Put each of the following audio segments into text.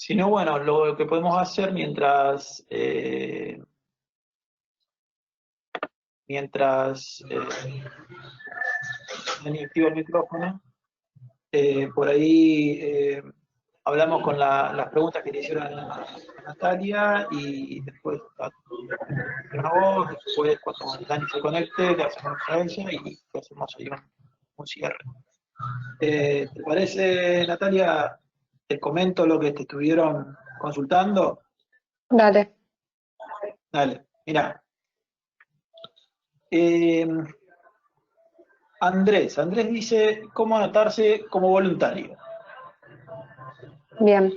Si no, bueno, lo que podemos hacer Dani activa el micrófono, por ahí hablamos con las preguntas que le hicieron a Natalia y después a vos, después cuando Dani se conecte le hacemos a ella y hacemos ahí un cierre. ¿Te parece, Natalia? Te comento lo que te estuvieron consultando. Dale. Dale, mira. Andrés dice cómo anotarse como voluntario. Bien.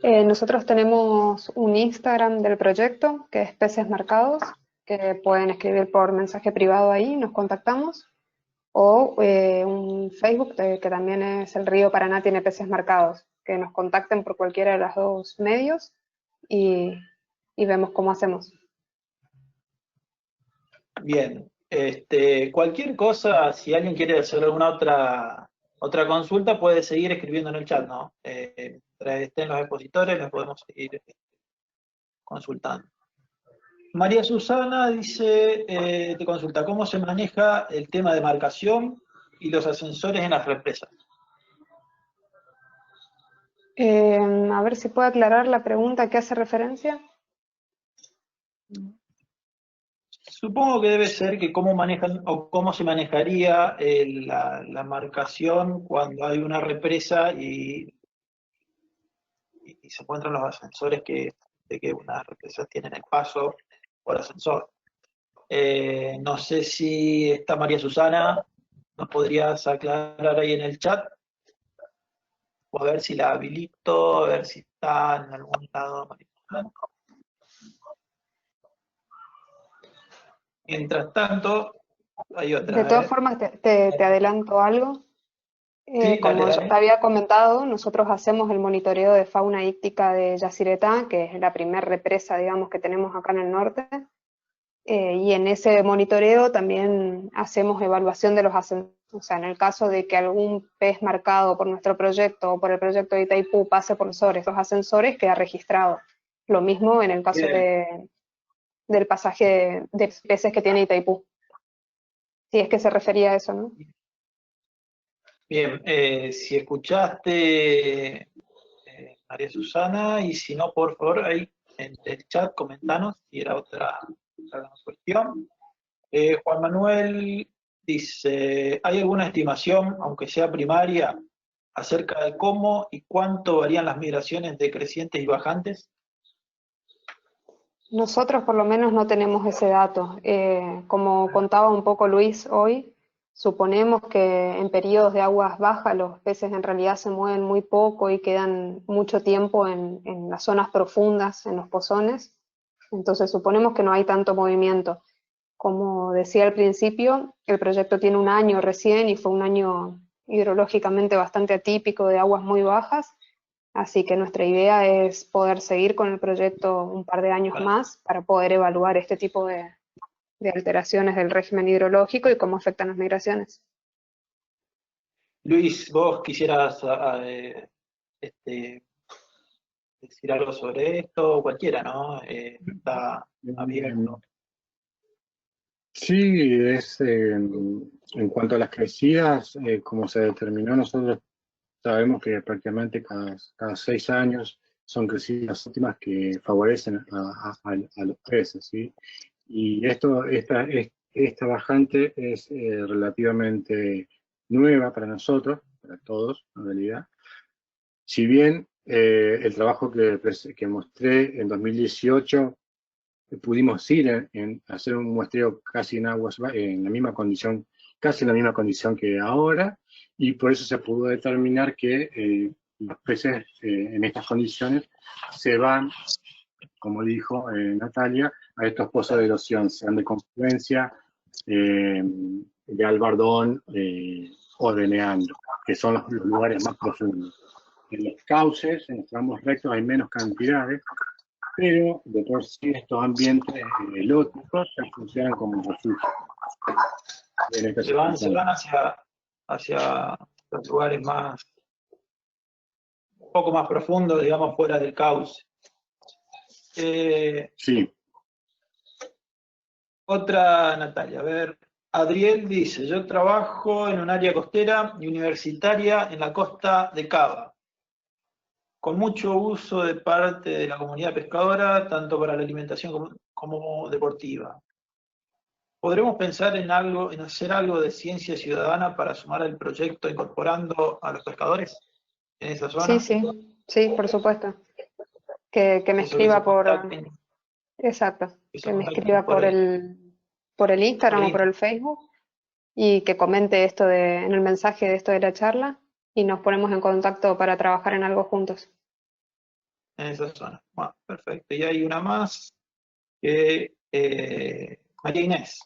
Nosotros tenemos un Instagram del proyecto, que es Peces Marcados, que pueden escribir por mensaje privado ahí, nos contactamos, o un Facebook, que también es El Río Paraná Tiene Peces Marcados, que nos contacten por cualquiera de los dos medios y vemos cómo hacemos. Bien, cualquier cosa, si alguien quiere hacer alguna otra consulta, puede seguir escribiendo en el chat, ¿no? Mientras estén los expositores, les podemos seguir consultando. María Susana dice, te consulta, ¿cómo se maneja el tema de marcación y los ascensores en las represas? A ver si puedo aclarar la pregunta, ¿a qué hace referencia? Supongo que debe ser que cómo manejan o cómo se manejaría la marcación cuando hay una represa y se encuentran los ascensores de que unas represas tienen el paso por ascensor. No sé si está María Susana, ¿nos podrías aclarar ahí en el chat? O a ver si la habilito, a ver si está en algún lado María Susana. Mientras tanto, hay otra. De todas formas, te adelanto algo. Sí, Como dale. ya te había comentado, nosotros hacemos el monitoreo de fauna íctica de Yacyretá, que es la primera represa, digamos, que tenemos acá en el norte. Y en ese monitoreo también hacemos evaluación de los ascensores. O sea, en el caso de que algún pez marcado por nuestro proyecto o por el proyecto de Itaipú pase por los ascensores, queda registrado. Lo mismo en el caso del pasaje de peces que tiene Itaipú. Si es que se refería a eso, ¿no? Bien, si escuchaste, María Susana, y si no, por favor, ahí en el chat comentanos si era otra cuestión. Juan Manuel dice, ¿hay alguna estimación, aunque sea primaria, acerca de cómo y cuánto varían las migraciones de crecientes y bajantes? Nosotros por lo menos no tenemos ese dato. Como contaba un poco Luis hoy, suponemos que en periodos de aguas bajas los peces en realidad se mueven muy poco y quedan mucho tiempo en las zonas profundas, en los pozones. Entonces suponemos que no hay tanto movimiento. Como decía al principio, el proyecto tiene un año recién y fue un año hidrológicamente bastante atípico de aguas muy bajas. Así que nuestra idea es poder seguir con el proyecto un par de años más para poder evaluar este tipo de alteraciones del régimen hidrológico y cómo afectan las migraciones. Luis, vos quisieras decir algo sobre esto, cualquiera, ¿no? Está abierto. Sí, en cuanto a las crecidas, como se determinó, nosotros sabemos que prácticamente cada 6 años son crecidas óptimas que favorecen a los peces, ¿sí? Y esta bajante es relativamente nueva para nosotros, para todos, en realidad. Si bien el trabajo que mostré en 2018 pudimos ir en hacer un muestreo casi en aguas, en la misma condición, casi en la misma condición que ahora, y por eso se pudo determinar que los peces en estas condiciones se van, como dijo Natalia, a estos pozos de erosión, sean de confluencia, de albardón o de meandro, que son los lugares más profundos. En los cauces, en los tramos rectos, hay menos cantidades, pero de por sí estos ambientes elóticos ya funcionan como refugio. Se van hacia los lugares más poco más profundo, digamos, fuera del cauce. Sí. Otra, Natalia, a ver. Adriel dice, yo trabajo en un área costera y universitaria en la costa de Cava, con mucho uso de parte de la comunidad pescadora, tanto para la alimentación como deportiva. ¿Podremos pensar en hacer algo de ciencia ciudadana para sumar al proyecto incorporando a los pescadores en esa zona? Sí, por supuesto. Que me Eso, que escriba se contacten, exacto, que se que me contacten escriba por el Instagram o por el Facebook y que comente esto en el mensaje de esto de la charla y nos ponemos en contacto para trabajar en algo juntos. en esa zona. Bueno, perfecto. Y hay una más que María Inés.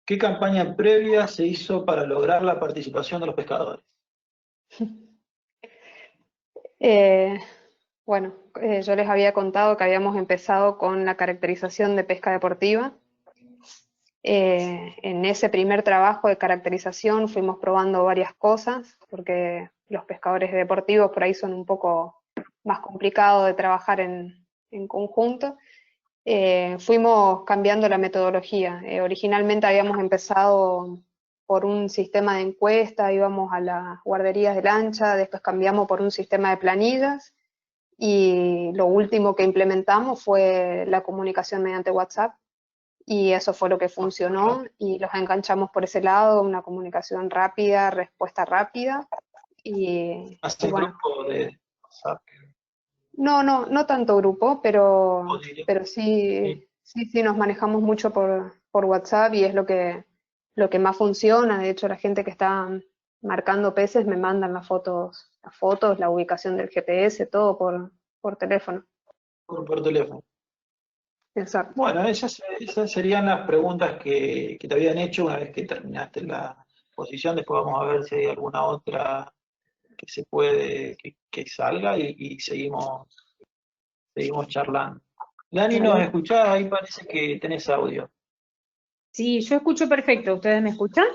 ¿Qué campaña previa se hizo para lograr la participación de los pescadores? Bueno, yo les había contado que habíamos empezado con la caracterización de pesca deportiva. En ese primer trabajo de caracterización fuimos probando varias cosas, porque los pescadores deportivos por ahí son un poco más complicados de trabajar en conjunto. Fuimos cambiando la metodología. Originalmente habíamos empezado por un sistema de encuesta, íbamos a las guarderías de lancha, después cambiamos por un sistema de planillas y lo último que implementamos fue la comunicación mediante WhatsApp y eso fue lo que funcionó y los enganchamos por ese lado, una comunicación rápida, respuesta rápida y ¿Hace bueno. grupo de WhatsApp? No tanto grupo, pero Sí. sí nos manejamos mucho por WhatsApp y es lo que más funciona. De hecho, la gente que está marcando peces me mandan las fotos, la ubicación del GPS, todo por teléfono. Por teléfono. Exacto. Bueno, esas serían las preguntas que te habían hecho una vez que terminaste la exposición. Después vamos a ver si hay alguna otra que se puede, que salga y seguimos charlando. Lani, ¿nos escuchás? Ahí parece que tenés audio. Sí, yo escucho perfecto. ¿Ustedes me escuchan?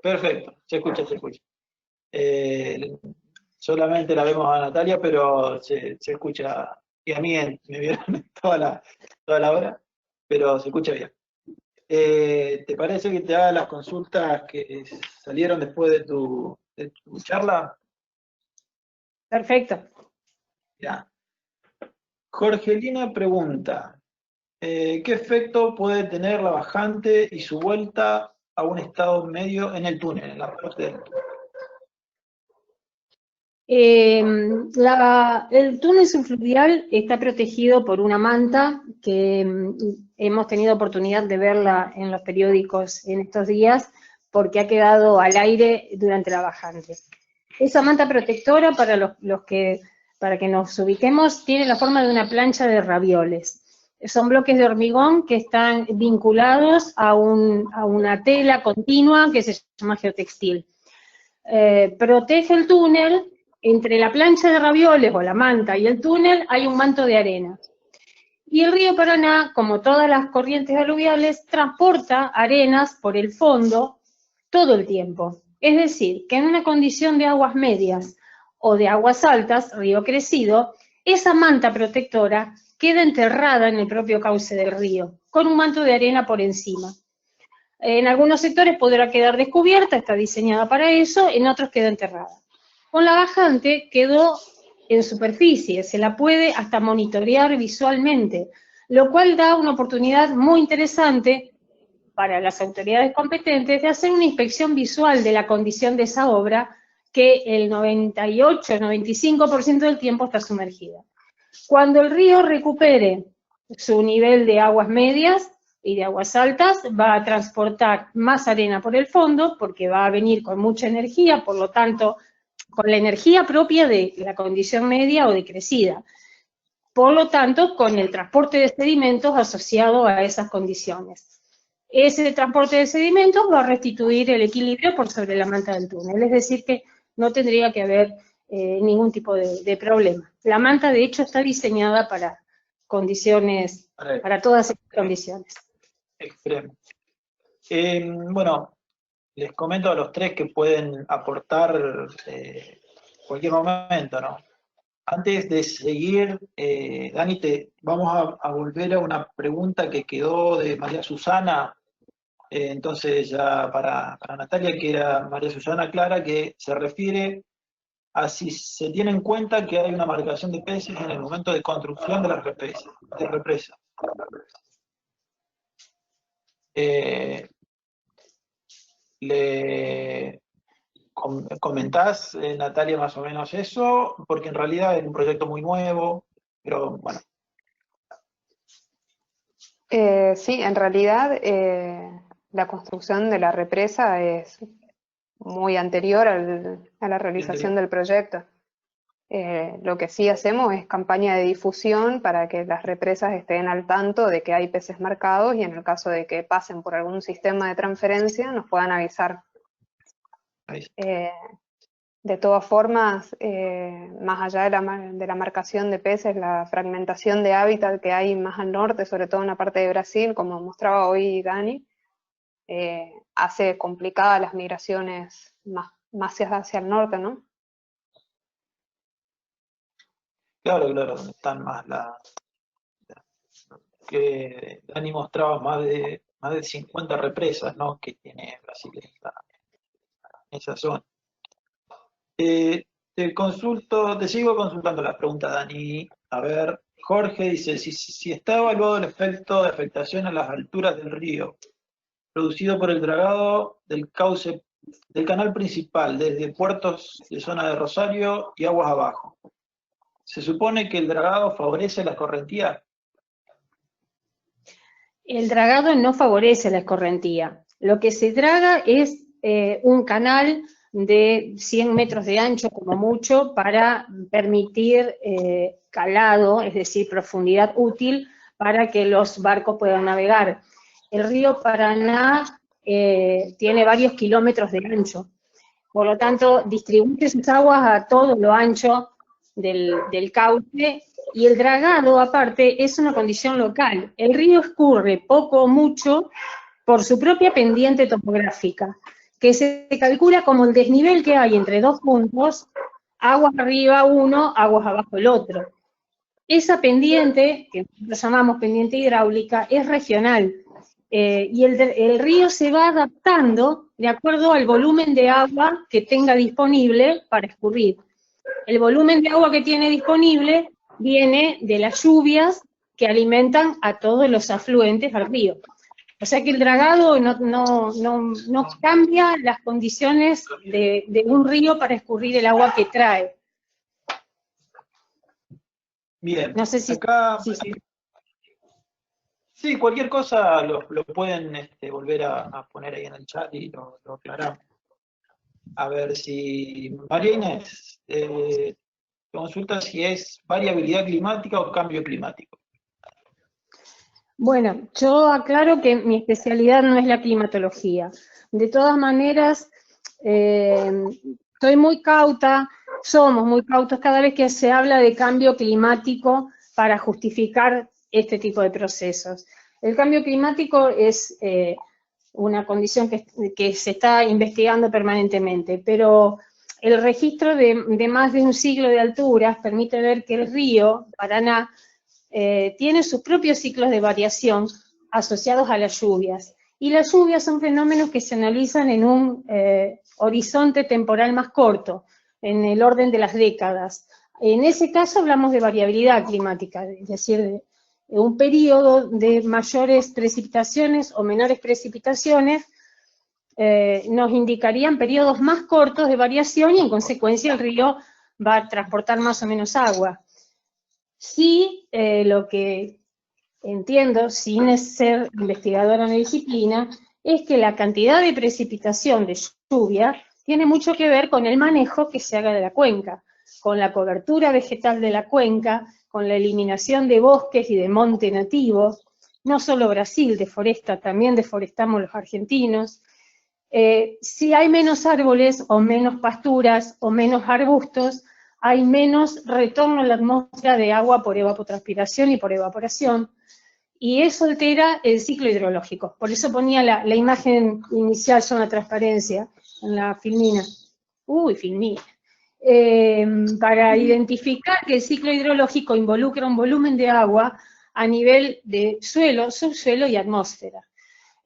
Perfecto. Se escucha. Solamente la vemos a Natalia, pero se escucha, y a mí me vieron toda la hora, pero se escucha bien. ¿Te parece que te haga las consultas que salieron después de tu charla? Perfecto. Ya. Jorgelina pregunta, ¿qué efecto puede tener la bajante y su vuelta a un estado medio en el túnel, en la parte del túnel? El túnel subfluvial está protegido por una manta que hemos tenido oportunidad de verla en los periódicos en estos días porque ha quedado al aire durante la bajante. Esa manta protectora, para que nos ubiquemos, tiene la forma de una plancha de ravioles. Son bloques de hormigón que están vinculados a una tela continua que se llama geotextil. Protege el túnel. Entre la plancha de ravioles o la manta y el túnel hay un manto de arena. Y el río Paraná, como todas las corrientes aluviales, transporta arenas por el fondo todo el tiempo. Es decir, que en una condición de aguas medias o de aguas altas, río crecido, esa manta protectora queda enterrada en el propio cauce del río, con un manto de arena por encima. En algunos sectores podrá quedar descubierta, está diseñada para eso, en otros queda enterrada. Con la bajante quedó en superficie, se la puede hasta monitorear visualmente, lo cual da una oportunidad muy interesante para las autoridades competentes de hacer una inspección visual de la condición de esa obra, que el 98-95% del tiempo está sumergida. Cuando el río recupere su nivel de aguas medias y de aguas altas, va a transportar más arena por el fondo, porque va a venir con mucha energía, por lo tanto, con la energía propia de la condición media o de crecida. Por lo tanto, con el transporte de sedimentos asociado a esas condiciones. Ese transporte de sedimentos va a restituir el equilibrio por sobre la manta del túnel, es decir que no tendría que haber ningún tipo de problema. La manta, de hecho, está diseñada para condiciones, para todas esas condiciones. Extremo. Bueno, les comento a los tres que pueden aportar cualquier momento, ¿no? Antes de seguir, Dani, vamos a volver a una pregunta que quedó de María Susana. Entonces ya para Natalia, que era María Susana Clara, que se refiere a si se tiene en cuenta que hay una marcación de peces en el momento de construcción de las represas. ¿Le comentás, Natalia, más o menos eso? Porque en realidad es un proyecto muy nuevo, pero bueno. Sí, en realidad la construcción de la represa es muy anterior a la realización del proyecto. Lo que sí hacemos es campaña de difusión para que las represas estén al tanto de que hay peces marcados y en el caso de que pasen por algún sistema de transferencia nos puedan avisar. De todas formas, más allá de la marcación de peces, la fragmentación de hábitat que hay más al norte, sobre todo en la parte de Brasil, como mostraba hoy Dani, hace complicadas las migraciones más hacia el norte, ¿no? Claro, están más que Dani mostraba más de 50 represas, ¿no?, que tiene Brasil en esa zona. Te sigo consultando la pregunta, Dani. A ver, Jorge dice, si está evaluado el efecto de afectación a las alturas del río, producido por el dragado del cauce del canal principal, desde puertos de zona de Rosario y aguas abajo, ¿se supone que el dragado favorece la escorrentía? El dragado no favorece la escorrentía. Lo que se draga es un canal de 100 metros de ancho como mucho para permitir calado, es decir, profundidad útil para que los barcos puedan navegar. El río Paraná tiene varios kilómetros de ancho, por lo tanto distribuye sus aguas a todo lo ancho del cauce, y el dragado aparte es una condición local. El río escurre poco o mucho por su propia pendiente topográfica, que se calcula como el desnivel que hay entre dos puntos, aguas arriba uno, aguas abajo el otro. Esa pendiente, que nosotros llamamos pendiente hidráulica, es regional, y el río se va adaptando de acuerdo al volumen de agua que tenga disponible para escurrir. El volumen de agua que tiene disponible viene de las lluvias que alimentan a todos los afluentes al río. O sea que el dragado no cambia las condiciones de un río para escurrir el agua que trae. Bien, no sé si acá sí, cualquier cosa lo pueden volver a poner ahí en el chat y lo aclaramos. A ver si María Inés consulta si es variabilidad climática o cambio climático. Bueno, yo aclaro que mi especialidad no es la climatología. De todas maneras, soy muy cauta, somos muy cautos cada vez que se habla de cambio climático para justificar este tipo de procesos. El cambio climático es una condición que se está investigando permanentemente, pero el registro de más de un siglo de alturas permite ver que el río Paraná tiene sus propios ciclos de variación asociados a las lluvias. Y las lluvias son fenómenos que se analizan en un horizonte temporal más corto, en el orden de las décadas. En ese caso hablamos de variabilidad climática, es decir, de un periodo de mayores precipitaciones o menores precipitaciones nos indicarían periodos más cortos de variación y en consecuencia el río va a transportar más o menos agua. Sí, lo que entiendo, sin ser investigadora en la disciplina, es que la cantidad de precipitación de lluvia tiene mucho que ver con el manejo que se haga de la cuenca, con la cobertura vegetal de la cuenca, con la eliminación de bosques y de monte nativos. No solo Brasil deforesta, también deforestamos los argentinos. Si hay menos árboles o menos pasturas o menos arbustos, hay menos retorno a la atmósfera de agua por evapotranspiración y por evaporación, y eso altera el ciclo hidrológico. Por eso ponía la imagen inicial, son la transparencia, en la filmina. Filmina. para identificar que el ciclo hidrológico involucra un volumen de agua a nivel de suelo, subsuelo y atmósfera.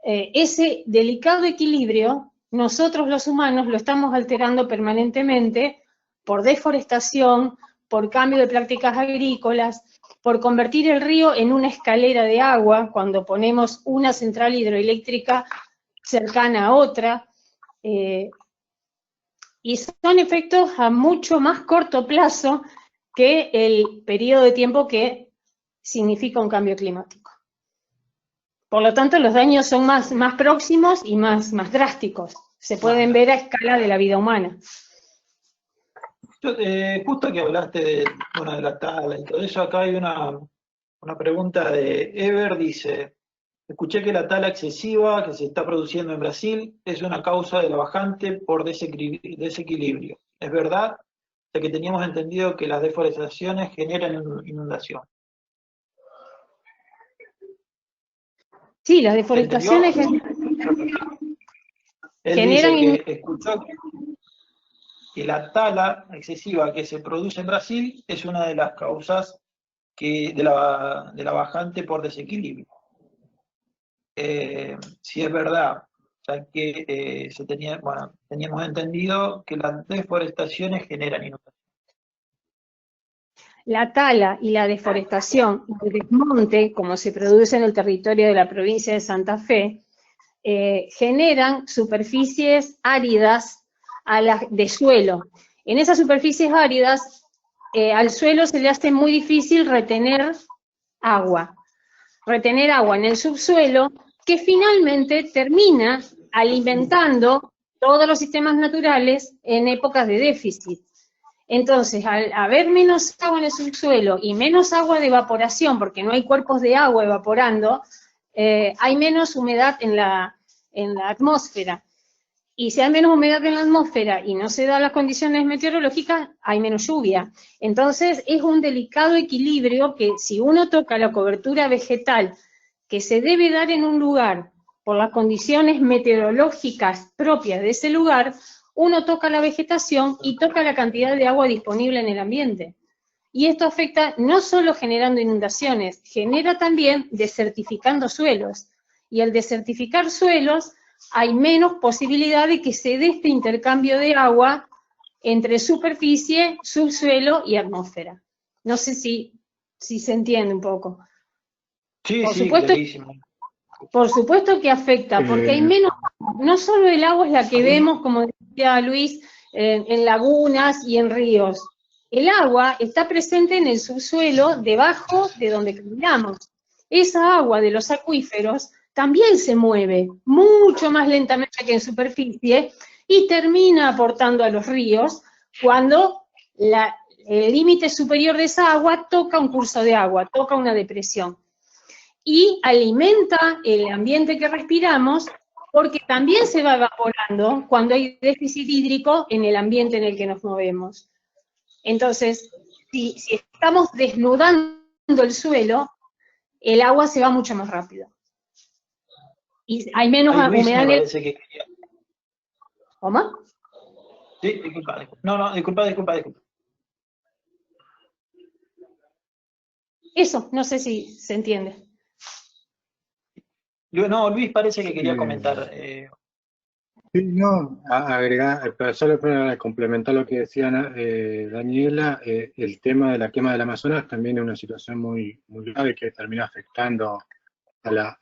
Ese delicado equilibrio, nosotros los humanos lo estamos alterando permanentemente por deforestación, por cambio de prácticas agrícolas, por convertir el río en una escalera de agua, cuando ponemos una central hidroeléctrica cercana a otra, y son efectos a mucho más corto plazo que el periodo de tiempo que significa un cambio climático. Por lo tanto, los daños son más próximos y más drásticos. Se pueden ver a escala de la vida humana. Justo que hablaste de la tala y todo eso, acá hay una pregunta de Ever, dice: escuché que la tala excesiva que se está produciendo en Brasil es una causa de la bajante por desequilibrio. ¿Es verdad? O sea, que teníamos entendido que las deforestaciones generan inundación. Sí, las deforestaciones Él dice que escuchó que la tala excesiva que se produce en Brasil es una de las causas de la bajante por desequilibrio. Si es verdad, ya que teníamos entendido que las deforestaciones generan inundación. La tala y la deforestación, el desmonte, como se produce en el territorio de la provincia de Santa Fe, generan superficies áridas de suelo. En esas superficies áridas, al suelo se le hace muy difícil retener agua en el subsuelo, que finalmente termina alimentando todos los sistemas naturales en épocas de déficit. Entonces, al haber menos agua en el subsuelo y menos agua de evaporación, porque no hay cuerpos de agua evaporando, hay menos humedad en la atmósfera. Y si hay menos humedad en la atmósfera y no se dan las condiciones meteorológicas, hay menos lluvia. Entonces, es un delicado equilibrio que si uno toca la cobertura vegetal que se debe dar en un lugar por las condiciones meteorológicas propias de ese lugar, uno toca la vegetación y toca la cantidad de agua disponible en el ambiente. Y esto afecta no solo generando inundaciones, genera también desertificando suelos. Y al desertificar suelos, hay menos posibilidad de que se dé este intercambio de agua entre superficie, subsuelo y atmósfera. No sé si se entiende un poco. Sí, Por supuesto que afecta, porque hay menos, no solo el agua es la que vemos, como decía Luis, en lagunas y en ríos. El agua está presente en el subsuelo, debajo de donde caminamos. Esa agua de los acuíferos también se mueve mucho más lentamente que en superficie y termina aportando a los ríos cuando el límite superior de esa agua toca un curso de agua, toca una depresión. Y alimenta el ambiente que respiramos porque también se va evaporando cuando hay déficit hídrico en el ambiente en el que nos movemos. Entonces, si estamos desnudando el suelo, el agua se va mucho más rápido. Y hay menos humedad en el... ¿Cómo? Sí, disculpa. No, disculpa. Eso, no sé si se entiende. No, Luis parece que quería comentar. Sí, no, agregar, pero solo para complementar lo que decía Daniela, el tema de la quema del Amazonas también es una situación muy grave que termina afectando a la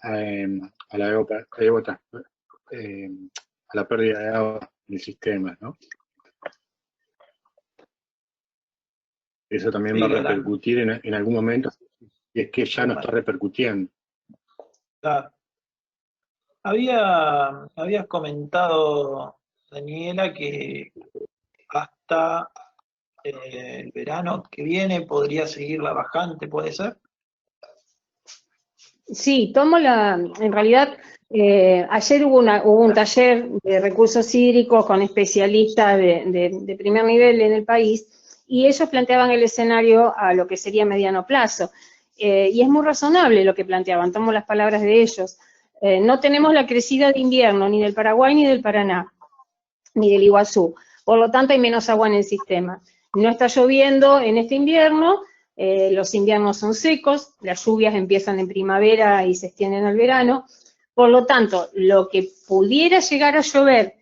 pérdida de agua en el sistema, ¿no? Eso también va a repercutir en algún momento, y es que ya no está repercutiendo. Claro. Habías comentado, Daniela, que hasta el verano que viene podría seguir la bajante, ¿puede ser? Sí, en realidad, ayer hubo un taller de recursos hídricos con especialistas de primer nivel en el país, y ellos planteaban el escenario a lo que sería mediano plazo. Y es muy razonable lo que planteaban, tomo las palabras de ellos. No tenemos la crecida de invierno ni del Paraguay ni del Paraná, ni del Iguazú. Por lo tanto, hay menos agua en el sistema. No está lloviendo en este invierno, los inviernos son secos, las lluvias empiezan en primavera y se extienden al verano. Por lo tanto, lo que pudiera llegar a llover,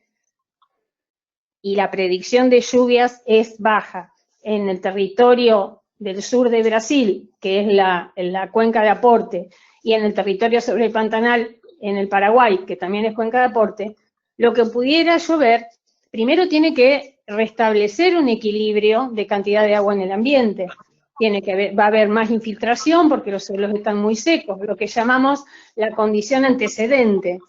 y la predicción de lluvias es baja en el territorio del sur de Brasil, que es la cuenca de aporte, y en el territorio sobre el Pantanal, en el Paraguay, que también es cuenca de aporte, lo que pudiera llover, primero tiene que restablecer un equilibrio de cantidad de agua en el ambiente. Va a haber más infiltración porque los suelos están muy secos, lo que llamamos la condición antecedente.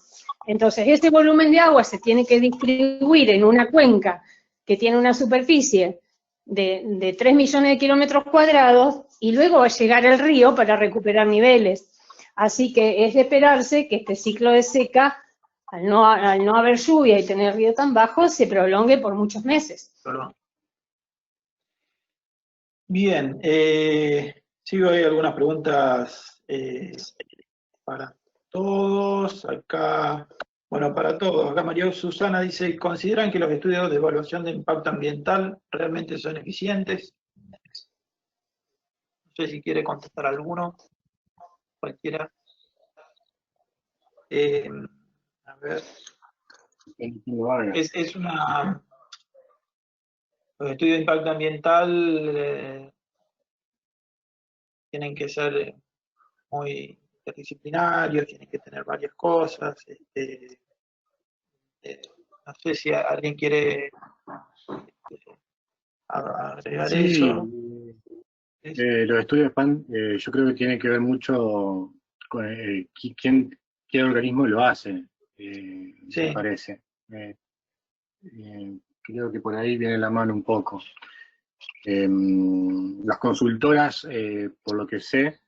Entonces, ese volumen de agua se tiene que distribuir en una cuenca que tiene una superficie de 3 millones de kilómetros cuadrados y luego va a llegar al río para recuperar niveles. Así que es de esperarse que este ciclo de seca, al no haber lluvia y tener río tan bajo, se prolongue por muchos meses. Perdón. Bien, sigo, hay algunas preguntas para todos. Acá, bueno, para todos. Acá María Susana dice, ¿consideran que los estudios de evaluación de impacto ambiental realmente son eficientes? No sé si quiere contestar alguno, cualquiera. A ver. Es una... Los estudios de impacto ambiental tienen que ser muy interdisciplinarios, tienen que tener varias cosas. No sé si alguien quiere agregar eso. Los estudios PAN yo creo que tienen que ver mucho con qué organismo lo hace, Sí. me parece. Creo que por ahí viene la mano un poco. Las consultoras, por lo que sé,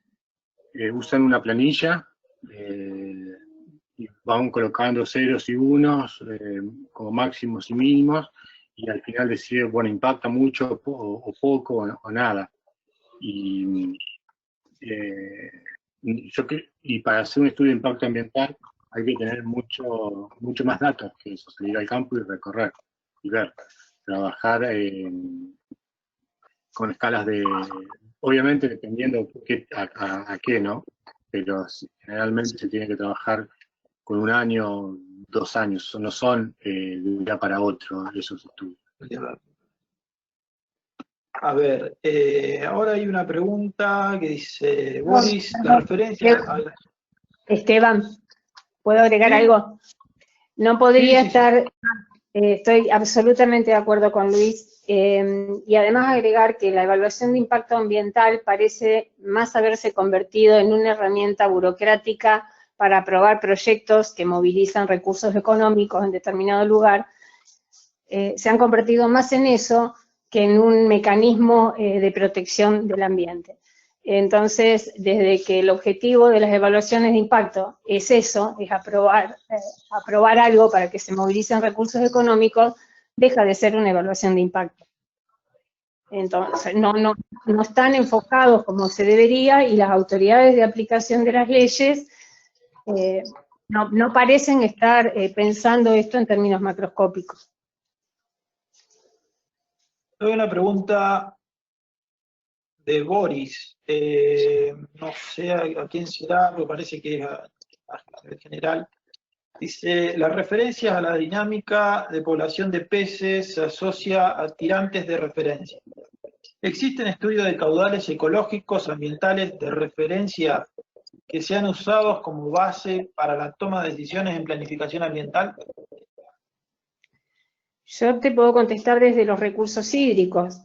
usan una planilla y van colocando ceros y unos como máximos y mínimos, y al final deciden, bueno, impacta mucho o poco o nada. Y para hacer un estudio de impacto ambiental hay que tener mucho más datos que eso, salir al campo y recorrer y ver, trabajar con escalas obviamente dependiendo a qué, ¿no? Pero generalmente se tiene que trabajar con 1 año, 2 años, no son de un día para otro esos estudios. A ver, ahora hay una pregunta que dice, Boris, la referencia a la... Esteban, ¿puedo agregar algo? No podría estar, estoy absolutamente de acuerdo con Luis, y además agregar que la evaluación de impacto ambiental parece más haberse convertido en una herramienta burocrática para aprobar proyectos que movilizan recursos económicos en determinado lugar. Se han convertido más en eso que en un mecanismo de protección del ambiente. Entonces, desde que el objetivo de las evaluaciones de impacto es eso, es aprobar algo para que se movilicen recursos económicos, deja de ser una evaluación de impacto. Entonces, no están enfocados como se debería, y las autoridades de aplicación de las leyes no parecen estar pensando esto en términos macroscópicos. Hay una pregunta de Boris, no sé a quién será, me parece que es a general. Dice, las referencias a la dinámica de población de peces se asocia a tirantes de referencia. ¿Existen estudios de caudales ecológicos ambientales de referencia que sean usados como base para la toma de decisiones en planificación ambiental? Yo te puedo contestar desde los recursos hídricos.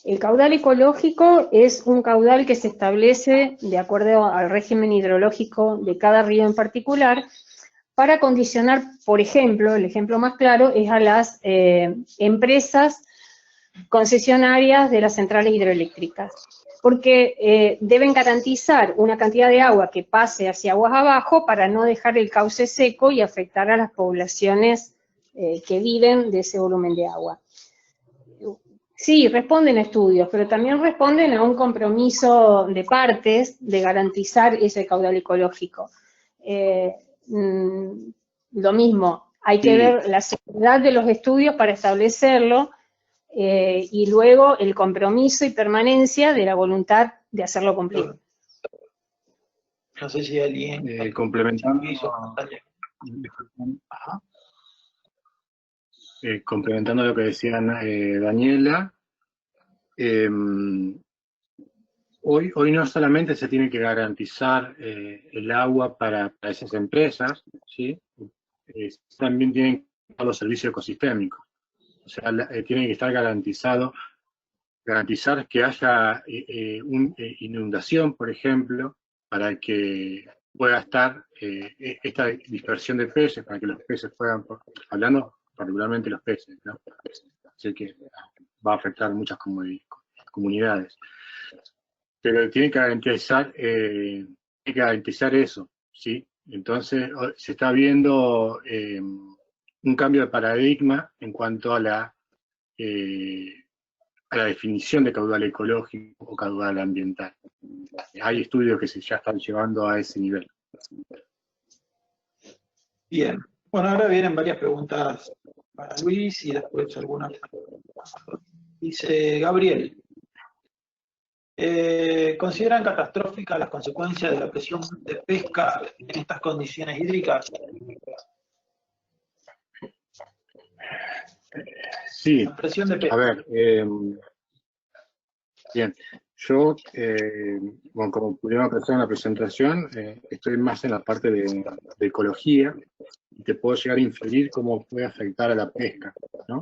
El caudal ecológico es un caudal que se establece de acuerdo al régimen hidrológico de cada río en particular para condicionar, por ejemplo, el ejemplo más claro es a las empresas concesionarias de las centrales hidroeléctricas, porque deben garantizar una cantidad de agua que pase hacia aguas abajo para no dejar el cauce seco y afectar a las poblaciones que viven de ese volumen de agua. Sí, responden a estudios, pero también responden a un compromiso de partes de garantizar ese caudal ecológico. Lo mismo, hay que ver la seguridad de los estudios para establecerlo, y luego el compromiso y permanencia de la voluntad de hacerlo cumplir. No sé si alguien... complementando, complementando lo que decía Daniela, hoy no solamente se tiene que garantizar el agua para esas empresas, ¿sí? También tienen que estar los servicios ecosistémicos. O sea, tiene que estar garantizar que haya inundación, por ejemplo, para que pueda estar esta dispersión de peces, para que los peces puedan, hablando particularmente los peces, ¿no? Sé que va a afectar muchas comunidades. Pero tiene que garantizar eso, ¿sí? Entonces se está viendo un cambio de paradigma en cuanto a la definición de caudal ecológico o caudal ambiental. Hay estudios que ya están llevando a ese nivel. Bien. Bueno, ahora vienen varias preguntas para Luis y después algunas. Dice Gabriel. ¿Consideran catastróficas las consecuencias de la presión de pesca en estas condiciones hídricas? Sí, la presión de pesca. A ver, bien, yo, bueno, como pudieron apreciar en la presentación, estoy más en la parte de ecología y te puedo llegar a inferir cómo puede afectar a la pesca, ¿no?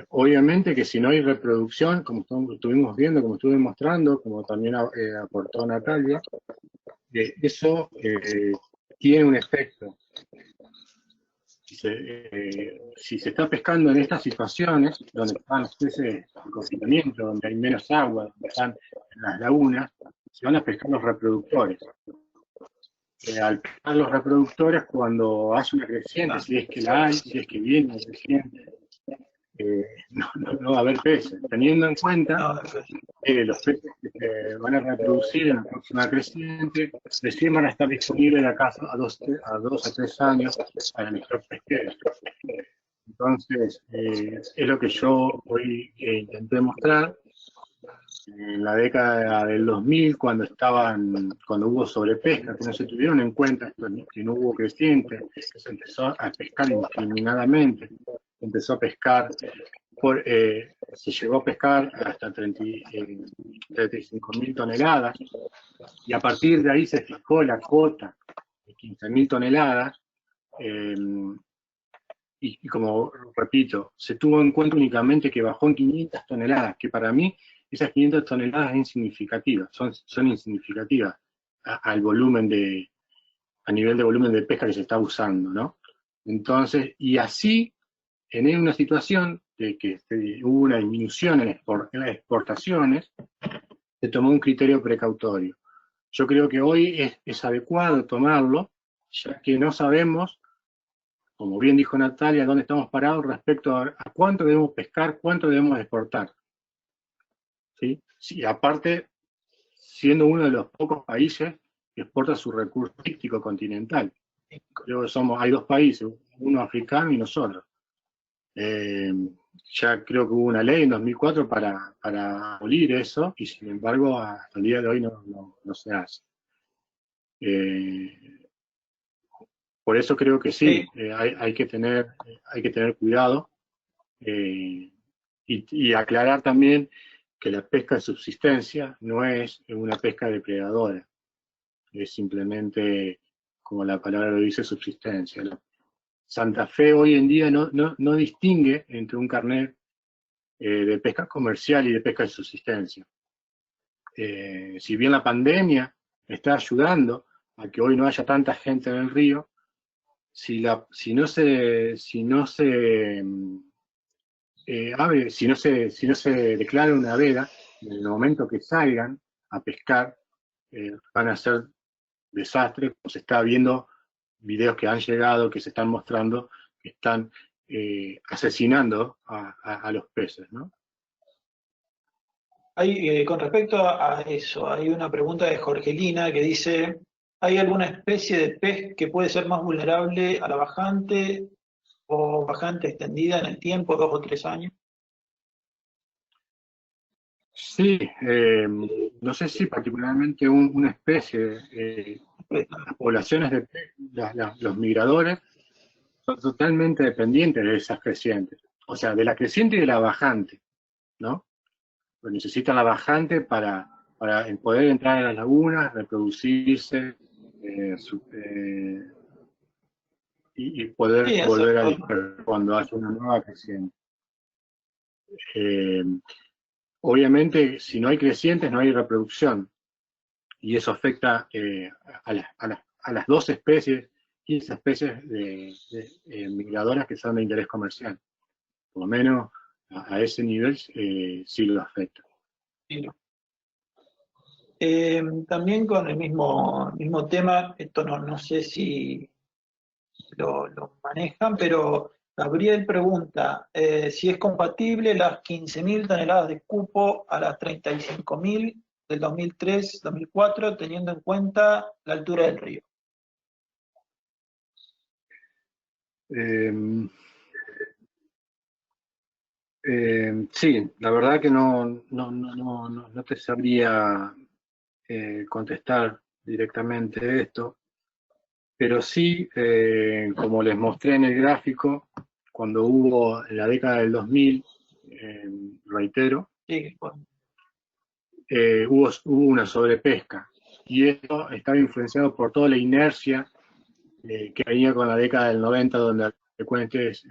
Obviamente que si no hay reproducción, como estuvimos viendo, como estuve mostrando, como también aportó Natalia, eso tiene un efecto. Si se está pescando en estas situaciones, donde están los peces de confinamiento, donde hay menos agua, donde están en las lagunas, se van a pescar los reproductores. Al pescar los reproductores, cuando hay una creciente, si es que la hay, si es que viene una creciente, no va a haber peces. Teniendo en cuenta los peces que se van a reproducir en la próxima creciente, recién van a estar disponibles de acá a 2 a 3 años para nuestros pesqueros. Entonces, es lo que yo hoy intenté mostrar. En la década del 2000, cuando hubo sobrepesca, que no se tuvieron en cuenta, que no hubo creciente, que se empezó a pescar indiscriminadamente, empezó a pescar, se llegó a pescar hasta 35.000 toneladas, y a partir de ahí se fijó la cuota de 15.000 toneladas, y como repito, se tuvo en cuenta únicamente que bajó en 500 toneladas, que para mí esas 500 toneladas es insignificativas, son insignificativas a nivel de volumen de pesca que se está usando, ¿no? Entonces, y así, en una situación de que hubo una disminución en las exportaciones, se tomó un criterio precautorio. Yo creo que hoy es adecuado tomarlo, ya que no sabemos, como bien dijo Natalia, dónde estamos parados respecto a cuánto debemos pescar, cuánto debemos exportar. ¿Sí? Sí, aparte, siendo uno de los pocos países que exporta su recurso turístico continental. Creo que hay 2 países, uno africano y nosotros. Ya creo que hubo una ley en 2004 para abolir eso, y sin embargo hasta el día de hoy no se hace. Por eso creo que sí, hay que tener cuidado, y aclarar también que la pesca de subsistencia no es una pesca depredadora, es simplemente, como la palabra lo dice, subsistencia. Santa Fe hoy en día no distingue entre un carnet de pesca comercial y de pesca de subsistencia. Si bien la pandemia está ayudando a que hoy no haya tanta gente en el río, si no se declara una veda, en el momento que salgan a pescar, van a ser desastres. Se está viendo videos que han llegado, que se están mostrando, que están asesinando a los peces, ¿no? Con respecto a eso, hay una pregunta de Jorgelina que dice, ¿hay alguna especie de pez que puede ser más vulnerable a la bajante o bajante extendida en el tiempo, 2 o 3 años? Sí, no sé si particularmente una especie, las poblaciones de los migradores son totalmente dependientes de esas crecientes, o sea, de la creciente y de la bajante, ¿no? Pues necesitan la bajante para poder entrar a las lagunas, reproducirse y poder Sí, volver a exacto. dispersar cuando haya una nueva creciente. Obviamente, si no hay crecientes, no hay reproducción, y eso afecta a las 2 especies, 15 especies de migradoras que son de interés comercial. Por lo menos a ese nivel sí lo afecta. Sí. También con el mismo tema, esto no sé si lo manejan, pero Gabriel pregunta si es compatible las 15.000 toneladas de cupo a las 35.000 del 2003-2004, teniendo en cuenta la altura del río. Sí, la verdad que no te sabría contestar directamente esto, pero sí, como les mostré en el gráfico, cuando hubo en la década del 2000, reitero, Sí, bueno, hubo una sobrepesca, y esto estaba influenciado por toda la inercia que venía con la década del 90, donde había frecuentes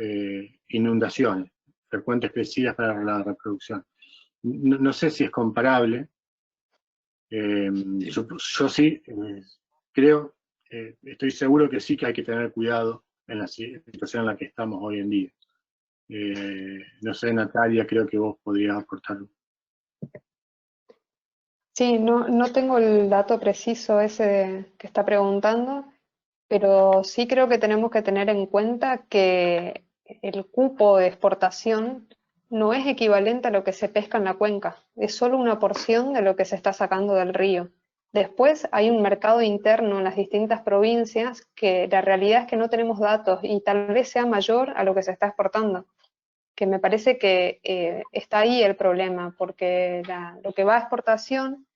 inundaciones, frecuentes crecidas para la reproducción. No sé si es comparable. Yo sí creo, estoy seguro que sí que hay que tener cuidado en la situación en la que estamos hoy en día. No sé, Natalia, creo que vos podrías aportar. Sí, no tengo el dato preciso ese que está preguntando, pero sí creo que tenemos que tener en cuenta que el cupo de exportación no es equivalente a lo que se pesca en la cuenca, es solo una porción de lo que se está sacando del río. Después hay un mercado interno en las distintas provincias que la realidad es que no tenemos datos y tal vez sea mayor a lo que se está exportando, que me parece que está ahí el problema, porque lo que va a exportación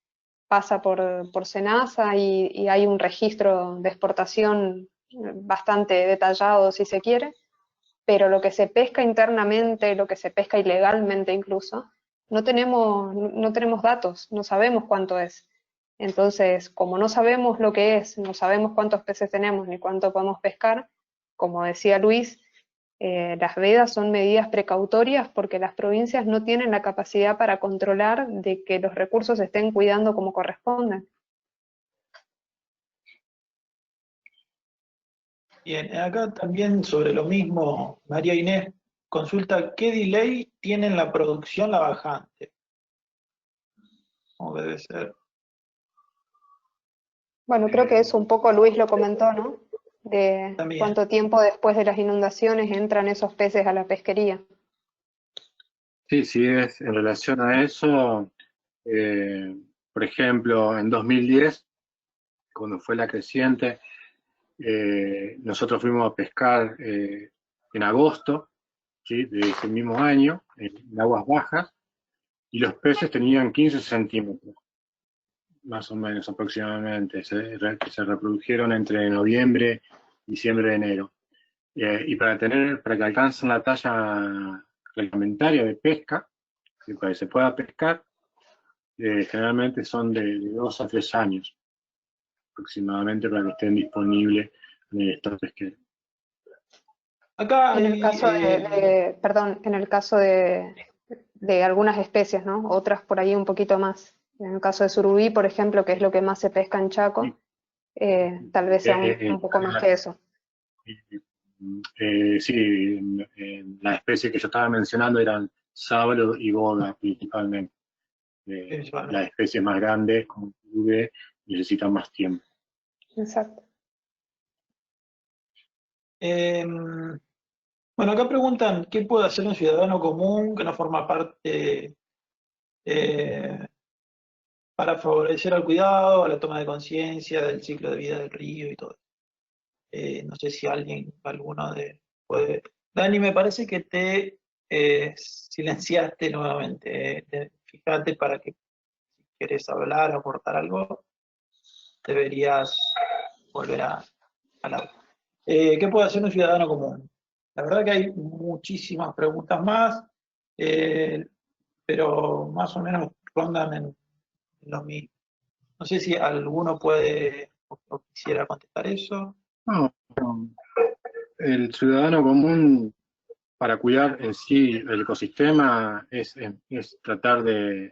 pasa por SENASA y hay un registro de exportación bastante detallado, si se quiere, pero lo que se pesca internamente, lo que se pesca ilegalmente incluso, no tenemos datos, no sabemos cuánto es. Entonces, como no sabemos lo que es, no sabemos cuántos peces tenemos ni cuánto podemos pescar, como decía Luis, las vedas son medidas precautorias porque las provincias no tienen la capacidad para controlar de que los recursos se estén cuidando como corresponden. bien, acá también sobre lo mismo, María Inés consulta qué delay tiene en la producción la bajante. ¿Cómo debe ser? Bueno, creo que eso un poco Luis lo comentó, ¿no? De También. cuánto tiempo después de las inundaciones entran esos peces a la pesquería. Sí, sí, es en relación a eso, por ejemplo, en 2010, cuando fue la creciente, nosotros fuimos a pescar en agosto, ¿sí?, de ese mismo año, en aguas bajas, y los peces tenían 15 centímetros, más o menos aproximadamente, que se reprodujeron entre noviembre, diciembre, enero. Y para que alcancen la talla reglamentaria de pesca, para que se pueda pescar, generalmente son de 2 a 3 años aproximadamente para que estén disponibles en el stock pesquero. Acá En hay, el caso perdón, en el caso de algunas especies, ¿no? Otras por ahí un poquito más. En el caso de surubí, por ejemplo, que es lo que más se pesca en Chaco, tal vez sea un poco más que eso. Sí, las especies que yo estaba mencionando eran sábalo y boga principalmente. Las especies más grandes, como surubí, necesitan más tiempo. Exacto. Bueno, acá preguntan qué puede hacer un ciudadano común que no forma parte para favorecer al cuidado, a la toma de conciencia del ciclo de vida del río y todo. No sé si alguno puede Dani, me parece que te silenciaste nuevamente. Fíjate para que si quieres hablar o aportar algo, deberías volver a hablar. ¿Qué puede hacer un ciudadano común? La verdad que hay muchísimas preguntas más, pero más o menos rondan en lo mismo. No sé si alguno puede o quisiera contestar eso. No, el ciudadano común, para cuidar en sí el ecosistema, es tratar de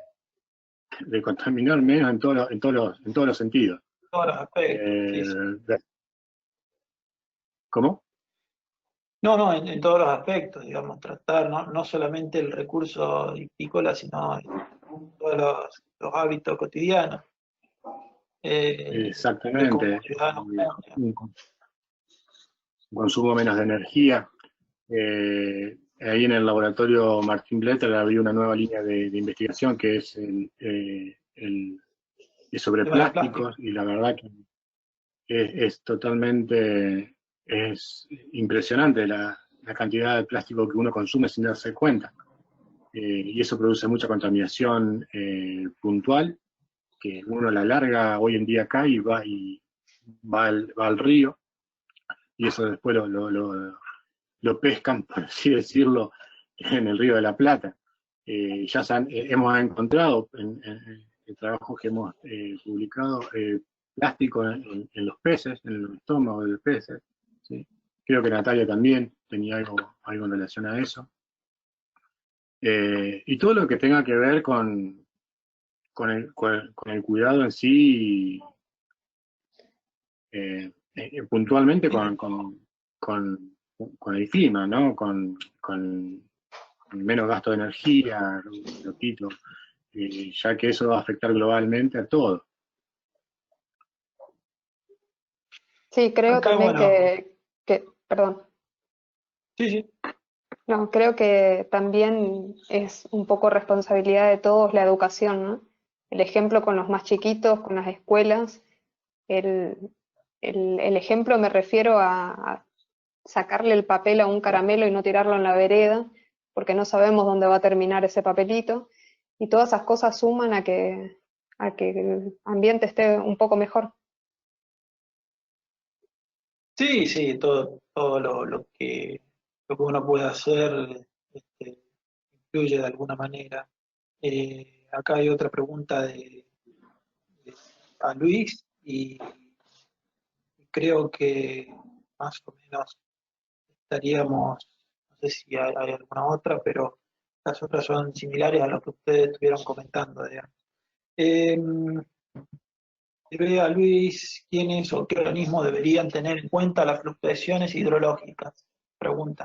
contaminar menos en todos los sentidos. Todos los aspectos. Sí, sí. ¿Cómo? No, en todos los aspectos, digamos, tratar no solamente el recurso hipícola, sino todos los hábitos cotidianos. Exactamente. Un consumo menos de energía. Ahí en el laboratorio Martín Bletter había una nueva línea de investigación que es sobre plásticos, y la verdad que es totalmente impresionante la cantidad de plástico que uno consume sin darse cuenta. Y eso produce mucha contaminación puntual, que uno a la larga hoy en día cae y va al río, y eso después lo pescan, por así decirlo, en el Río de la Plata. Ya hemos encontrado en trabajos que hemos publicado plástico en los peces, en el estómago de los peces. ¿Sí? Creo que Natalia también tenía algo en relación a eso. Y todo lo que tenga que ver con el cuidado en sí, puntualmente con el clima, ¿no? Con menos gasto de energía, repito, ya que eso va a afectar globalmente a todo. Sí, creo Acá, también bueno. perdón. Sí. No, creo que también es un poco responsabilidad de todos la educación, ¿no? El ejemplo con los más chiquitos, con las escuelas. El ejemplo me refiero a sacarle el papel a un caramelo y no tirarlo en la vereda, porque no sabemos dónde va a terminar ese papelito. Y todas esas cosas suman a que el ambiente esté un poco mejor. Sí, todo lo que uno puede hacer influye de alguna manera. Acá hay otra pregunta a Luis, y creo que más o menos estaríamos, no sé si hay alguna otra, pero las otras son similares a lo que ustedes estuvieron comentando, digamos. A Luis, ¿quiénes o qué organismos deberían tener en cuenta las fluctuaciones hidrológicas? Pregunta.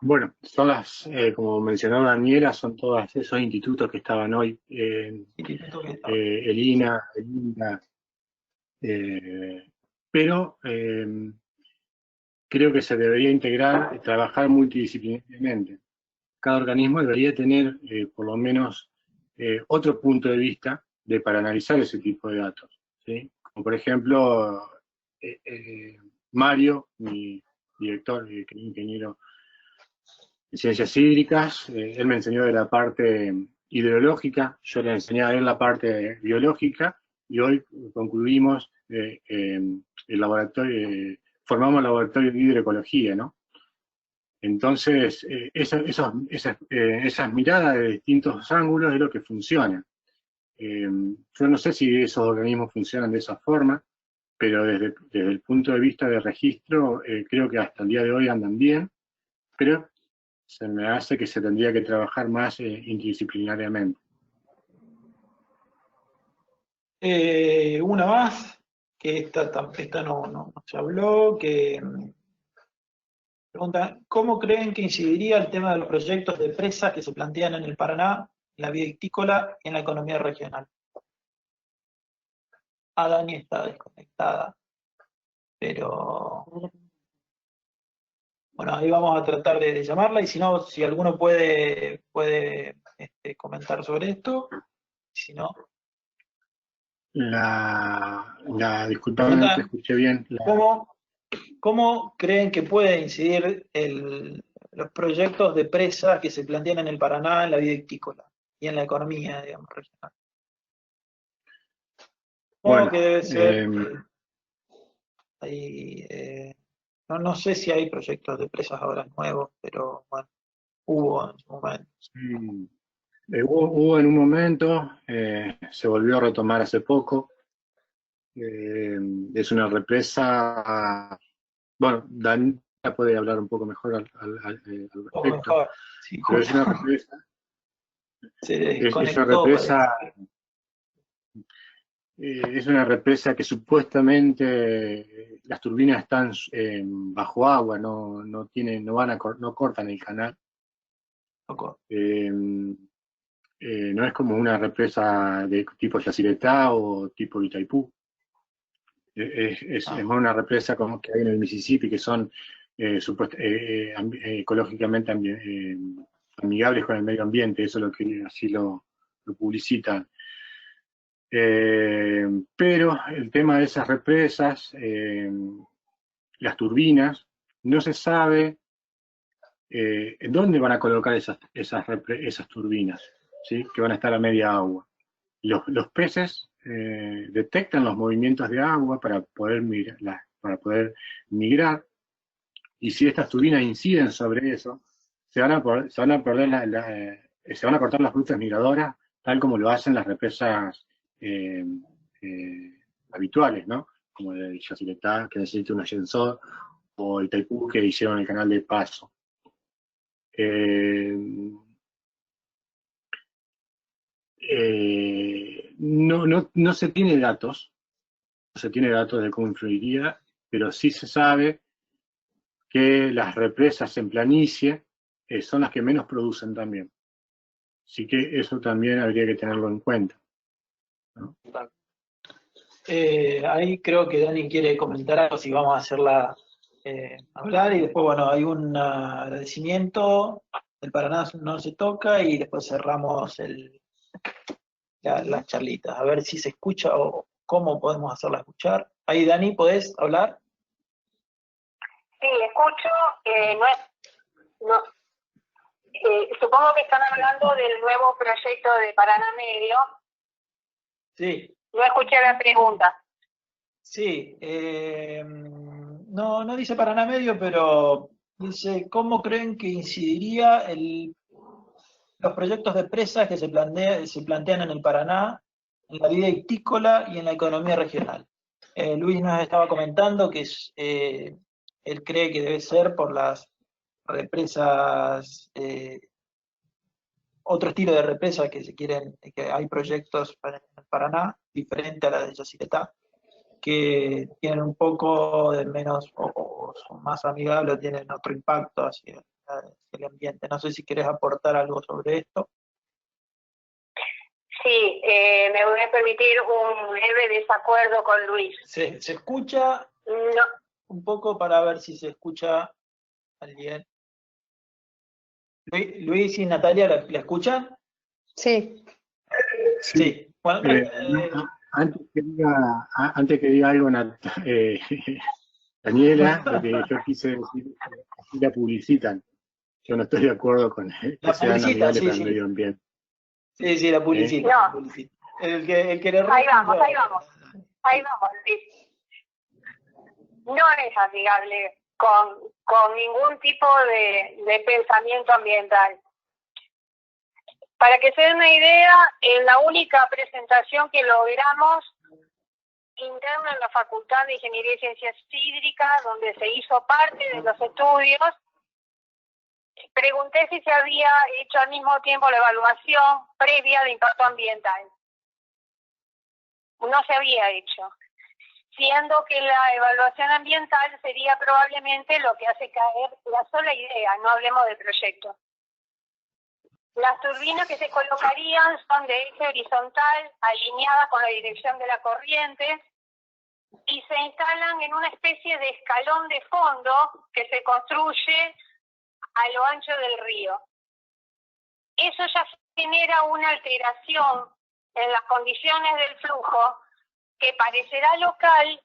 Bueno, son como mencionaba Daniela, son todos esos institutos que estaban hoy, el INA, el INTA, pero creo que se debería integrar, trabajar multidisciplinariamente. Cada organismo debería tener por lo menos otro punto de vista para analizar ese tipo de datos, ¿sí? Como por ejemplo, Mario, mi director, que es ingeniero en ciencias hídricas, él me enseñó de la parte hidrológica, yo le enseñé a él la parte biológica, y hoy concluimos el laboratorio, formamos el laboratorio de hidroecología, ¿no? Entonces, esas miradas de distintos ángulos es lo que funciona. Yo no sé si esos organismos funcionan de esa forma, pero desde el punto de vista de registro, creo que hasta el día de hoy andan bien, pero se me hace que se tendría que trabajar más interdisciplinariamente. Una más, que esta no se habló, que pregunta, ¿cómo creen que incidiría el tema de los proyectos de presas que se plantean en el Paraná, en la vitícola y en la economía regional? Dani está desconectada, pero bueno, ahí vamos a tratar de llamarla, y si no, si alguno puede comentar sobre esto, si no. Disculpame, no te escuché bien. ¿Cómo ¿cómo creen que puede incidir los proyectos de presas que se plantean en el Paraná en la vida hictícola y en la economía, digamos, regional? Supongo Bueno, que debe ser, no sé si hay proyectos de presas ahora nuevos, pero bueno, hubo en su momento. sí, hubo en un momento, se volvió a retomar hace poco. Es una represa, bueno, Dan puede hablar un poco mejor al Un poco respecto, mejor. Sí, pero es justo una represa, se es una desconectó, parece. represa, es una represa que supuestamente las turbinas están bajo agua, no tienen, no cortan el canal. Poco. No es como una represa de tipo Yacyretá o tipo Itaipú. Es más una represa como que hay en el Mississippi, que son ecológicamente amigables con el medio ambiente, eso es lo que así lo publicitan. Pero el tema de esas represas, las turbinas, no se sabe en dónde van a colocar esas turbinas, ¿sí? Que van a estar a media agua. Los peces detectan los movimientos de agua para poder migrar, y si estas turbinas inciden sobre eso, se van a cortar las rutas migradoras, tal como lo hacen las represas eh, habituales, ¿no? Como el Yacyretá, que necesita un ascensor, o el Itaipú, que hicieron el canal de paso. No se tiene datos, de cómo influiría, pero sí se sabe que las represas en planicie son las que menos producen también. Así que eso también habría que tenerlo en cuenta, ¿no? Ahí creo que Dani quiere comentar algo, si vamos a hacerla hablar, y después, bueno, hay un agradecimiento, el Paraná no se toca, y después cerramos las charlitas, a ver si se escucha o cómo podemos hacerla escuchar. Ahí, Dani, ¿podés hablar? Sí, escucho. No, supongo que están hablando del nuevo proyecto de Paraná Medio. Sí. No escuché la pregunta. Sí, no dice Paraná Medio, pero dice, ¿cómo creen que incidiría los proyectos de presas que se plantean en el Paraná, en la vida hictícola y en la economía regional? Luis nos estaba comentando que él cree que debe ser por las represas, otro estilo de represa que hay proyectos en el Paraná, diferente a la de Yacyretá, que tienen un poco de menos, o son más amigables, tienen otro impacto hacia el ambiente. No sé si querés aportar algo sobre esto. Sí, me voy a permitir un leve desacuerdo con Luis. ¿Se escucha? No. Un poco para ver si se escucha alguien. Luis y Natalia, ¿la escuchan? Sí. Sí. Bueno, antes que diga algo, Daniela, lo que yo quise decir es que así la publicitan. Yo no estoy de acuerdo con que la sean publicita, amigables sí, con el sí. medio ambiente. Sí, la publicita. No. La publicita. El que le Ahí vamos. Ahí vamos, Luis. No es amigable con ningún tipo de pensamiento ambiental. Para que se den una idea, en la única presentación que logramos interna en la Facultad de Ingeniería y Ciencias Hídricas, donde se hizo parte de los estudios, pregunté si se había hecho al mismo tiempo la evaluación previa de impacto ambiental. No se había hecho, siendo que la evaluación ambiental sería probablemente lo que hace caer la sola idea, no hablemos del proyecto. Las turbinas que se colocarían son de eje horizontal, alineadas con la dirección de la corriente, y se instalan en una especie de escalón de fondo que se construye a lo ancho del río. Eso ya genera una alteración en las condiciones del flujo que parecerá local,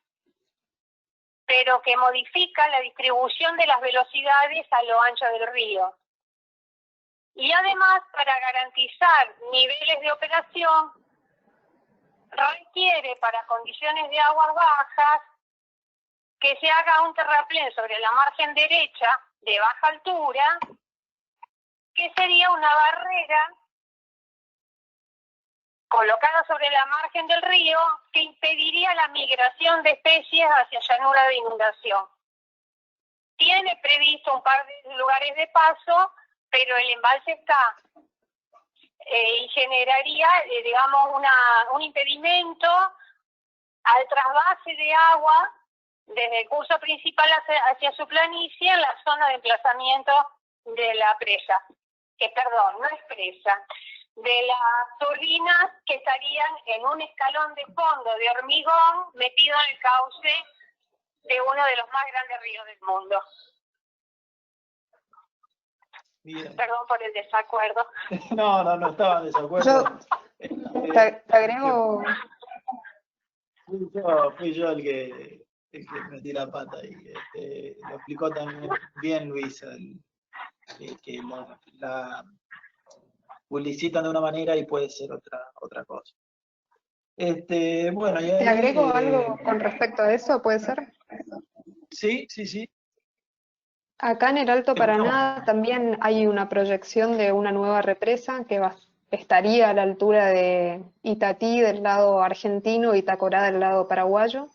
pero que modifica la distribución de las velocidades a lo ancho del río. Y además, para garantizar niveles de operación, requiere para condiciones de aguas bajas que se haga un terraplén sobre la margen derecha de baja altura, que sería una barrera colocada sobre la margen del río que impediría la migración de especies hacia llanura de inundación. Tiene previsto un par de lugares de paso, pero el embalse está y generaría, digamos, un impedimento al trasvase de agua desde el curso principal hacia su planicie en la zona de emplazamiento de la presa, no es presa, de las turbinas que estarían en un escalón de fondo de hormigón metido en el cauce de uno de los más grandes ríos del mundo. Bien. Perdón por el desacuerdo. No estaba en desacuerdo. Te agrego... Fui yo el que metí la pata y lo explicó también bien Luis, que la publicitan de una manera y puede ser otra cosa. Bueno, y ahí, ¿Te agrego algo con respecto a eso, puede ser? Sí. Acá en el Alto Paraná también hay una proyección de una nueva represa que estaría a la altura de Itatí del lado argentino y Tacorá del lado paraguayo,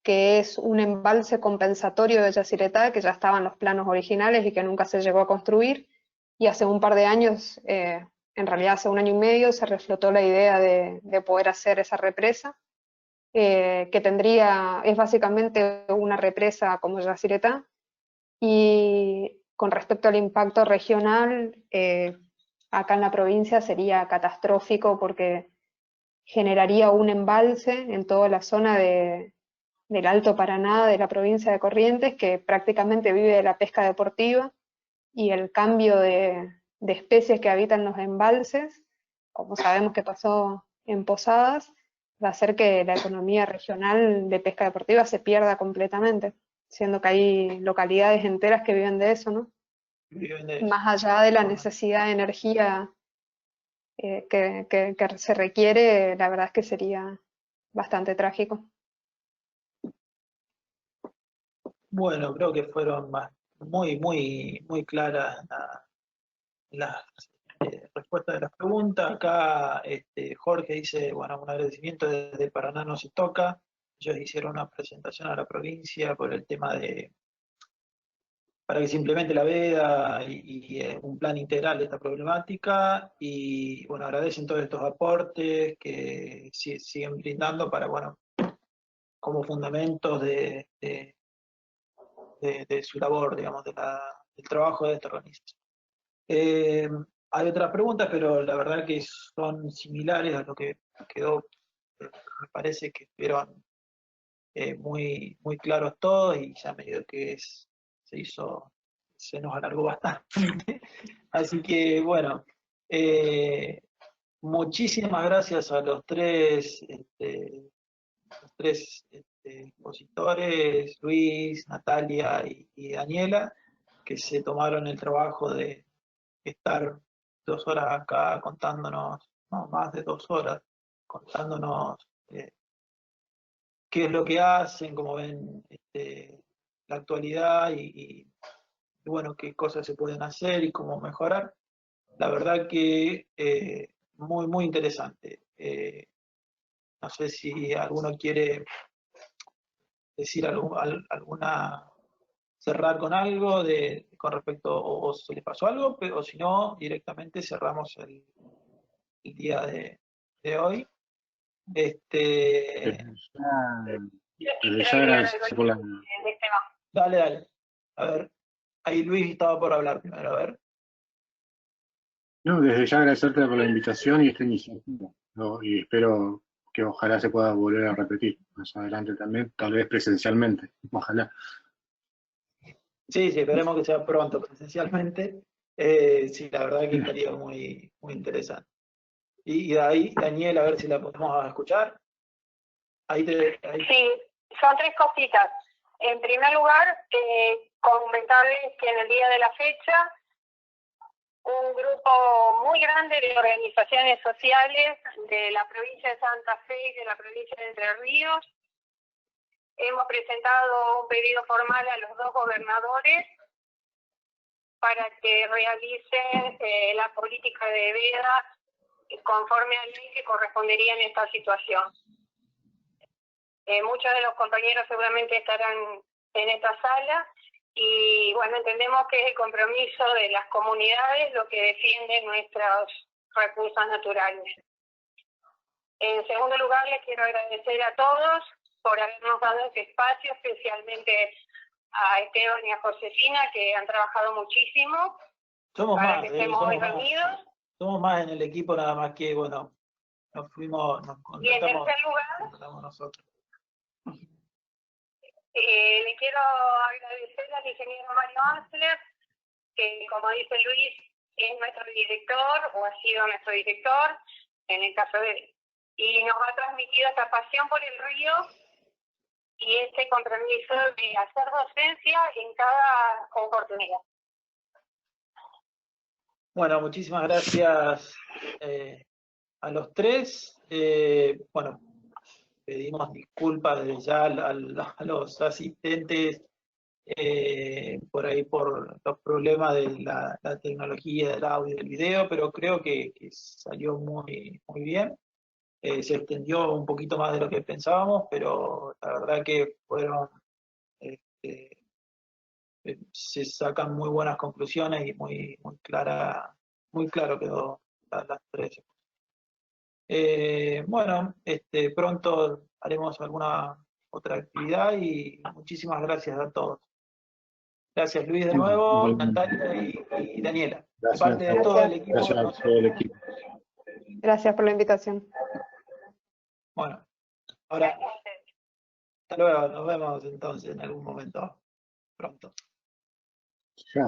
que es un embalse compensatorio de Yacyretá, que ya estaba en los planos originales y que nunca se llegó a construir, y hace un par de años, en realidad hace 1 año y medio, se reflotó la idea de poder hacer esa represa, que es básicamente una represa como Yacyretá, y con respecto al impacto regional, acá en la provincia sería catastrófico porque generaría un embalse en toda la zona del Alto Paraná, de la provincia de Corrientes, que prácticamente vive de la pesca deportiva, y el cambio de especies que habitan los embalses, como sabemos que pasó en Posadas, va a hacer que la economía regional de pesca deportiva se pierda completamente, siendo que hay localidades enteras que viven de eso, ¿no? Más allá de la necesidad de energía que se requiere, la verdad es que sería bastante trágico. Bueno, creo que fueron muy claras las respuestas de las preguntas. Acá Jorge dice, bueno, un agradecimiento desde Paraná no se toca. Ellos hicieron una presentación a la provincia por el tema para que se implemente la veda y un plan integral de esta problemática, y bueno, agradecen todos estos aportes que siguen brindando para, bueno, como fundamentos de su labor, digamos, del trabajo de esta organización. Hay otras preguntas, pero la verdad que son similares a lo que quedó. Me parece que estuvieron muy claros todos, y ya medio que se nos alargó bastante. Así que bueno, muchísimas gracias a los tres expositores, Luis, Natalia y Daniela, que se tomaron el trabajo de estar 2 horas acá contándonos, no, más de 2 horas, contándonos qué es lo que hacen, cómo ven la actualidad y bueno, qué cosas se pueden hacer y cómo mejorar. La verdad que muy interesante. No sé si alguno quiere decir cerrar con algo con respecto, o se le pasó algo, o si no, directamente cerramos el día de hoy. Dale. A ver, ahí Luis estaba por hablar primero, a ver. No, desde ya agradecerte por la invitación y esta iniciativa, ¿no? Y espero que ojalá se pueda volver a repetir más adelante también, tal vez presencialmente, ojalá. Sí, esperemos que sea pronto presencialmente. Sí, la verdad que estaría muy interesante. Y de ahí, Daniel, a ver si la podemos escuchar. Sí, son 3 cositas. En primer lugar, comentarles que en el día de la fecha, un grupo muy grande de organizaciones sociales de la provincia de Santa Fe y de la provincia de Entre Ríos hemos presentado un pedido formal a los dos gobernadores para que realicen la política de vedas conforme a ley que correspondería en esta situación. Muchos de los compañeros seguramente estarán en esta sala y bueno, entendemos que es el compromiso de las comunidades lo que defiende nuestros recursos naturales. En segundo lugar, les quiero agradecer a todos por habernos dado este espacio, especialmente a Esteban y a Josefina, que han trabajado muchísimo para que estemos hoy reunidos. Somos más en el equipo, nada más que, bueno, nos contratamos. Y en tercer lugar, nosotros. le quiero agradecer al ingeniero Mario Ansler, que como dice Luis, es nuestro director, o ha sido nuestro director, en el caso de él, y nos ha transmitido esta pasión por el río y este compromiso de hacer docencia en cada oportunidad. Bueno, muchísimas gracias a los tres. Bueno, pedimos disculpas desde ya a los asistentes por ahí por los problemas de la tecnología del audio y del video, pero creo que salió muy bien. Se extendió un poquito más de lo que pensábamos, pero la verdad que fueron se sacan muy buenas conclusiones y muy claro quedó las tres. Bueno, pronto haremos alguna otra actividad y muchísimas gracias a todos. Gracias Luis de nuevo, Natalia y Daniela. Gracias, De parte de todo el equipo. Gracias a todo el equipo. Gracias por la invitación. Bueno, ahora, hasta luego, nos vemos entonces en algún momento pronto. Ya.